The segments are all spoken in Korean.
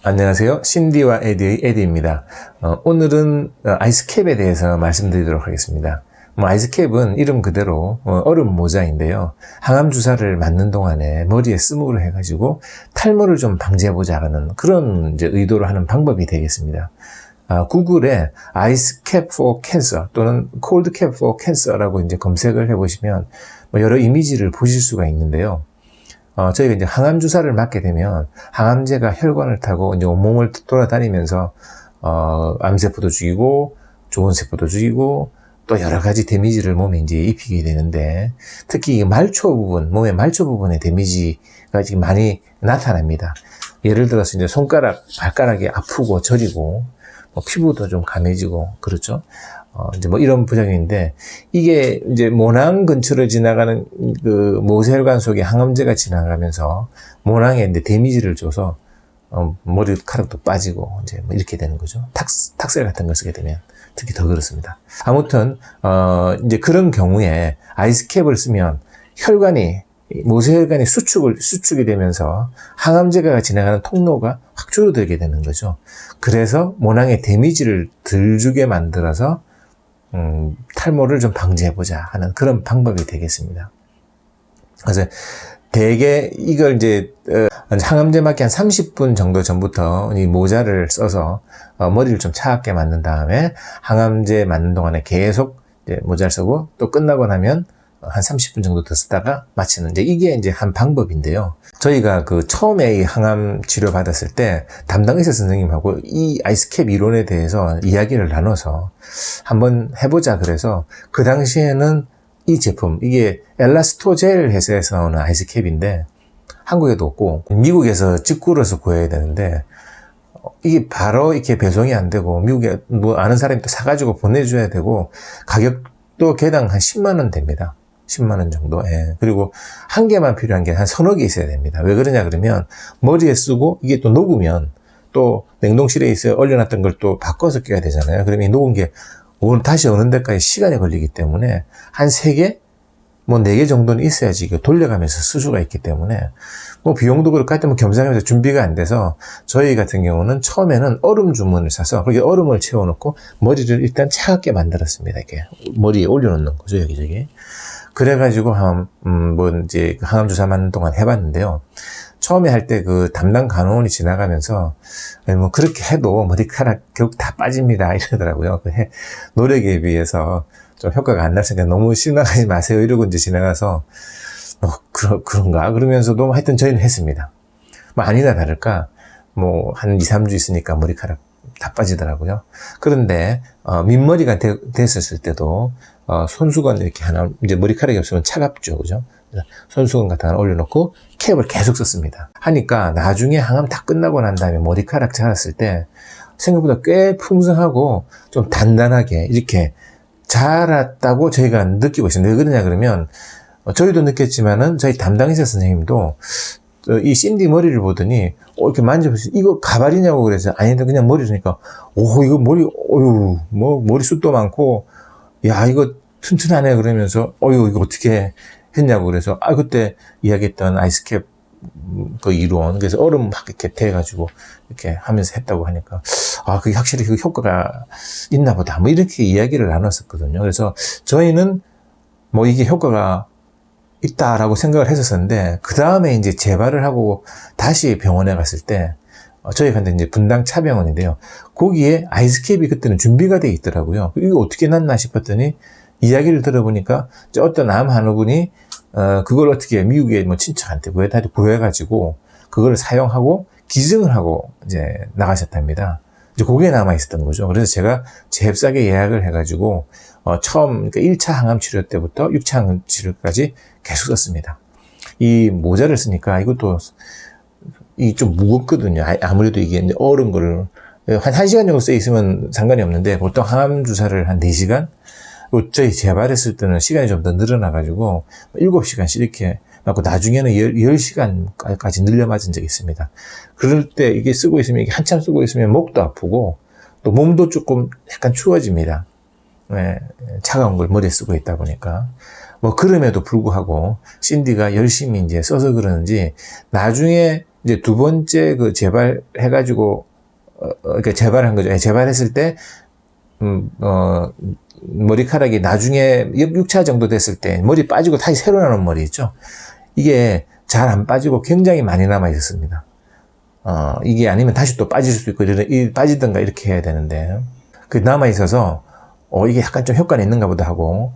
안녕하세요. 신디와 에디의 에디입니다. 오늘은 아이스캡에 대해서 말씀드리도록 하겠습니다. 아이스캡은 이름 그대로 얼음 모자인데요. 항암 주사를 맞는 동안에 머리에 스모를 해가지고 탈모를 좀 방지해보자 하는 그런 이제 의도로 하는 방법이 되겠습니다. 구글에 아이스캡 for cancer 또는 콜드캡 for cancer라고 이제 검색을 해보시면 여러 이미지를 보실 수가 있는데요. 저희가 이제 항암 주사를 맞게 되면 항암제가 혈관을 타고 이제 온몸을 돌아다니면서 암세포도 죽이고 좋은 세포도 죽이고 또 여러 가지 데미지를 몸에 이제 입히게 되는데, 특히 이 말초 부분, 몸의 말초 부분의 데미지가 지금 많이 나타납니다. 예를 들어서 이제 손가락, 발가락이 아프고 저리고 피부도 좀 감해지고 그렇죠. 이제 이런 부작용인데, 이게 이제 모낭 근처를 지나가는 그 모세혈관 속에 항암제가 지나가면서 모낭에 이제 데미지를 줘서 머리카락도 빠지고 이제 이렇게 되는 거죠. 탁셀 같은 걸 쓰게 되면 특히 더 그렇습니다. 아무튼 이제 그런 경우에 아이스캡을 쓰면 모세혈관이 수축이 되면서 항암제가 지나가는 통로가 확 줄어들게 되는 거죠. 그래서 모낭에 데미지를 덜 주게 만들어서 탈모를 좀 방지해보자 하는 그런 방법이 되겠습니다. 그래서 대개 이걸 이제 항암제 맞기 한 30분 정도 전부터 이 모자를 써서 머리를 좀 차갑게 만든 다음에 항암제 맞는 동안에 계속 이제 모자를 쓰고, 또 끝나고 나면 한 30분 정도 더 쓰다가 마치는, 이게 이제 한 방법인데요. 저희가 처음에 이 항암 치료 받았을 때 담당 의사 선생님하고 이 아이스캡 이론에 대해서 이야기를 나눠서 한번 해보자 그래서, 그 당시에는 이 제품, 이게 엘라스토젤 회사에서 나오는 아이스캡인데 한국에도 없고 미국에서 직구로서 구해야 되는데, 이게 바로 이렇게 배송이 안 되고 미국에 아는 사람이 또 사가지고 보내줘야 되고, 가격도 개당 한 10만 원 됩니다. 10만 원 정도. 예. 그리고 한 개만 필요한 게 한 서너 개 있어야 됩니다. 왜 그러냐 그러면 머리에 쓰고 이게 또 녹으면 또 냉동실에 있어 얼려놨던 걸 또 바꿔서 껴야 되잖아요. 그러면 이 녹은 게 다시 오는 데까지 시간이 걸리기 때문에 한 3개, 4개 정도는 있어야지 이거 돌려가면서 쓸 수가 있기 때문에 비용도 그렇고 하여튼 겸사겸사 준비가 안 돼서, 저희 같은 경우는 처음에는 얼음 주문을 사서 거기에 얼음을 채워놓고 머리를 일단 차갑게 만들었습니다. 이렇게 머리에 올려놓는 거죠, 여기저기. 그래가지고 이제 항암 주사 맞는 동안 해봤는데요. 처음에 할 때 그 담당 간호원이 지나가면서 그렇게 해도 머리카락 결국 다 빠집니다 이러더라고요. 노력에 비해서 좀 효과가 안 났으니까 너무 실망하지 마세요 이러고 이제 지나가서 그런가 그러면서도 하여튼 저희는 했습니다. 아니나 다를까 한 2, 3주 있으니까 머리카락 다 빠지더라고요. 그런데 민머리가 됐었을 때도 손수건 이렇게 하나, 이제 머리카락이 없으면 차갑죠, 그죠? 손수건 같은 거 올려놓고 캡을 계속 썼습니다. 하니까 나중에 항암 다 끝나고 난 다음에 머리카락 자랐을 때 생각보다 꽤 풍성하고 좀 단단하게 이렇게 자랐다고 저희가 느끼고 있습니다. 왜 그러냐 그러면 저희도 느꼈지만은 저희 담당의사 선생님도 이 신디 머리를 보더니 이렇게 만져보세요. 이거 가발이냐고 그래서 아니다 그냥 머리니까 이거 머리숱도 많고 야 이거 튼튼하네 그러면서 이거 어떻게 했냐고 그래서 그때 이야기했던 아이스캡 그 이론, 그래서 얼음 막 이렇게 대가지고 이렇게 하면서 했다고 하니까 그게 확실히 그 효과가 있나 보다 이렇게 이야기를 나눴었거든요. 그래서 저희는 이게 효과가 있다라고 생각을 했었는데, 그 다음에 이제 재발을 하고 다시 병원에 갔을 때 저희가 이제 분당 차병원인데요. 거기에 아이스캡이 그때는 준비가 돼 있더라고요. 이거 어떻게 났나 싶었더니 이야기를 들어보니까 어떤 암 한우분이 그걸 어떻게 미국의 친척한테 구해가지고 그걸 사용하고 기증을 하고 이제 나가셨답니다. 이제 그게 남아 있었던 거죠. 그래서 제가 잽싸게 예약을 해가지고 처음 그러니까 1차 항암 치료 때부터 6차 항암 치료까지 계속 썼습니다. 이 모자를 쓰니까 이것도 좀 무겁거든요. 아무래도 이게 얼은 거를 한 1시간 정도 써 있으면 상관이 없는데, 보통 항암 주사를 한 4시간? 저희 재발했을 때는 시간이 좀 더 늘어나가지고 7시간씩 이렇게 맞고, 나중에는 10시간까지 늘려 맞은 적이 있습니다. 그럴 때 이게 쓰고 있으면, 이게 한참 쓰고 있으면 목도 아프고 또 몸도 조금 약간 추워집니다. 차가운 걸 머리에 쓰고 있다 보니까. 그럼에도 불구하고 신디가 열심히 이제 써서 그러는지 나중에 이제 두 번째 그 재발해가지고, 그러니까 재발한 거죠. 재발했을 때, 머리카락이 나중에 6차 정도 됐을 때 머리 빠지고 다시 새로 나는 머리 있죠. 이게 잘 안 빠지고 굉장히 많이 남아 있었습니다. 이게 아니면 다시 또 빠질 수도 있고, 빠지든가 이렇게 해야 되는데, 그 남아 있어서, 이게 약간 좀 효과는 있는가 보다 하고,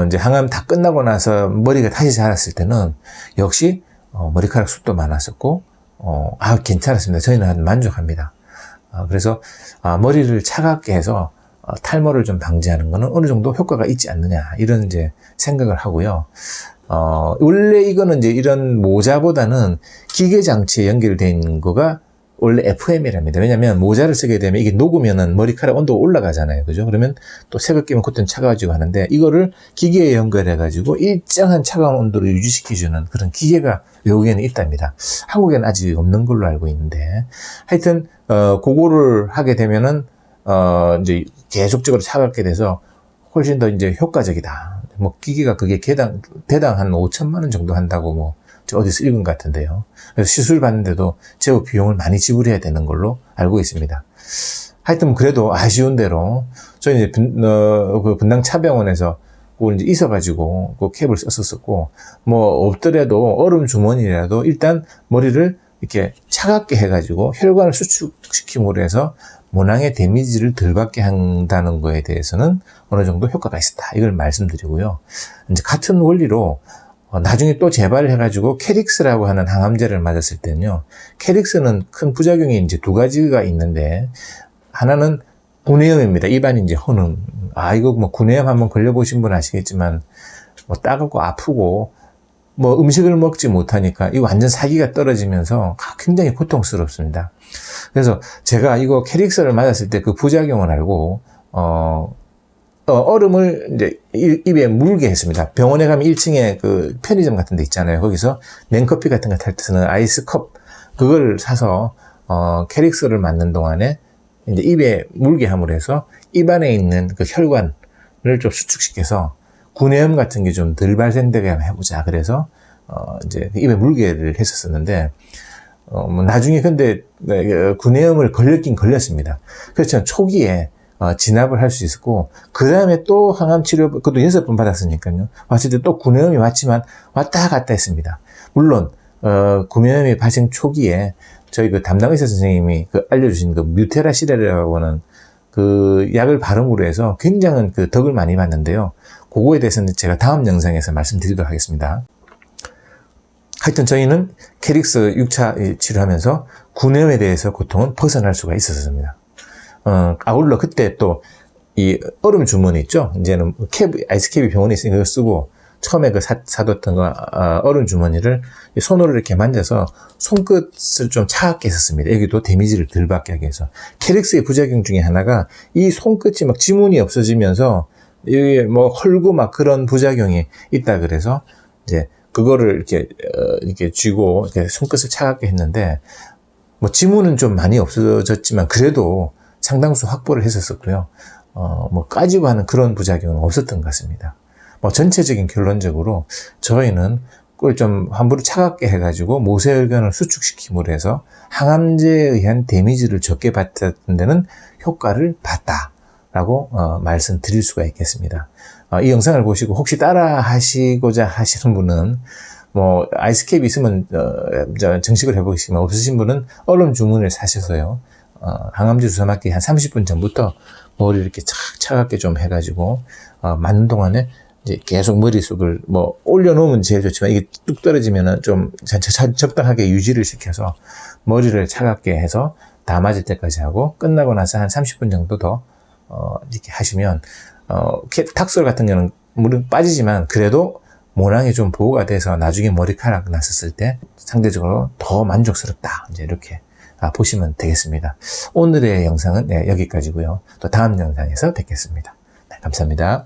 이제 항암 다 끝나고 나서 머리가 다시 자랐을 때는 역시, 머리카락 숱도 많았었고, 괜찮았습니다. 저희는 만족합니다. 그래서, 머리를 차갑게 해서, 탈모를 좀 방지하는 거는 어느 정도 효과가 있지 않느냐, 이런 이제 생각을 하고요. 원래 이거는 이제 이런 모자보다는 기계 장치에 연결된 거가 원래 FM이랍니다. 왜냐면 모자를 쓰게 되면 이게 녹으면은 머리카락 온도가 올라가잖아요. 그죠? 그러면 또 색을 끼면 그때는 차가워지고 하는데, 이거를 기계에 연결해가지고 일정한 차가운 온도를 유지시켜주는 그런 기계가 외국에는 있답니다. 한국에는 아직 없는 걸로 알고 있는데, 하여튼, 그거를 하게 되면은, 이제 계속적으로 차갑게 돼서 훨씬 더 이제 효과적이다. 뭐, 기계가 그게 대당 한 5천만 원 정도 한다고 뭐, 어디서 읽은 것 같은데요. 그래서 시술 받는데도 제법 비용을 많이 지불해야 되는 걸로 알고 있습니다. 하여튼 그래도 아쉬운 대로 저희 이제 그 분당 차병원에서 그걸 이제 있어가지고 그 캡을 썼었고, 뭐 없더라도 얼음 주머니라도 일단 머리를 이렇게 차갑게 해가지고 혈관을 수축시킴으로 해서 모낭의 데미지를 덜 받게 한다는 거에 대해서는 어느 정도 효과가 있었다. 이걸 말씀드리고요. 이제 같은 원리로 나중에 또 재발을 해가지고 캐릭스라고 하는 항암제를 맞았을 때는요, 캐릭스는 큰 부작용이 이제 두 가지가 있는데, 하나는 구내염입니다. 입안이 이제 허는. 이거 뭐 구내염 한번 걸려보신 분 아시겠지만, 뭐 따갑고 아프고, 뭐 음식을 먹지 못하니까 이 완전 사기가 떨어지면서 굉장히 고통스럽습니다. 그래서 제가 이거 캐릭스를 맞았을 때 그 부작용을 알고, 얼음을 이제 입에 물게 했습니다. 병원에 가면 1층에 그 편의점 같은 데 있잖아요. 거기서 냉커피 같은 거 탈 때 쓰는 아이스컵, 그걸 사서, 캐릭스를 맞는 동안에 이제 입에 물게 함으로 해서 입안에 있는 그 혈관을 좀 수축시켜서 구내염 같은 게 좀 덜 발생되게 해보자. 그래서, 이제 입에 물게를 했었었는데, 뭐 나중에 근데 구내염을 걸렸긴 걸렸습니다. 그렇지만 초기에 진압을 할 수 있었고, 그 다음에 또 항암 치료, 그것도 6번 받았으니까요. 왔을 때 또 구내염이 왔지만 왔다 갔다 했습니다. 물론, 구내염이 발생 초기에 저희 그 담당 의사 선생님이 그 알려주신 그 뮤테라시레라고 하는 그 약을 발음으로 해서 굉장한 그 덕을 많이 받는데요. 그거에 대해서는 제가 다음 영상에서 말씀드리도록 하겠습니다. 하여튼 저희는 캐릭스 6차 치료하면서 구내염에 대해서 고통은 벗어날 수가 있었습니다. 아울러 그때 또 이 얼음 주머니 있죠? 이제는 아이스캡이 병원에 있으니까 그거 쓰고, 처음에 그 사뒀던 거, 얼음 주머니를 손으로 이렇게 만져서 손끝을 좀 차갑게 했었습니다. 여기도 데미지를 덜 받게 하기 위해서. 캐릭스의 부작용 중에 하나가 이 손끝이 막 지문이 없어지면서 이게 뭐 헐고 막 그런 부작용이 있다 그래서 이제 그거를 이렇게 쥐고 이렇게 손끝을 차갑게 했는데, 뭐 지문은 좀 많이 없어졌지만 그래도 상당수 확보를 했었었고요. 뭐 까지고 하는 그런 부작용은 없었던 것 같습니다. 뭐 전체적인 결론적으로 저희는 그걸 좀 함부로 차갑게 해가지고 모세혈관을 수축시킴으로 해서 항암제에 의한 데미지를 적게 받았던 데는 효과를 봤다라고 말씀드릴 수가 있겠습니다. 이 영상을 보시고 혹시 따라 하시고자 하시는 분은 뭐 아이스캡이 있으면 정식을 해보시면, 없으신 분은 얼음 주문을 사셔서요, 항암제 주사 맞기 한 30분 전부터 머리를 이렇게 차갑게 좀 해가지고 맞는 동안에 이제 계속 머릿속을 뭐 올려놓으면 제일 좋지만, 이게 뚝 떨어지면은 좀 적당하게 유지를 시켜서 머리를 차갑게 해서 다 맞을 때까지 하고, 끝나고 나서 한 30분 정도 더 이렇게 하시면 탁솔 같은 경우는 물은 빠지지만 그래도 모낭이 좀 보호가 돼서 나중에 머리카락 났었을 때 상대적으로 더 만족스럽다. 이제 이렇게 보시면 되겠습니다. 오늘의 영상은 여기까지고요. 또 다음 영상에서 뵙겠습니다. 네, 감사합니다.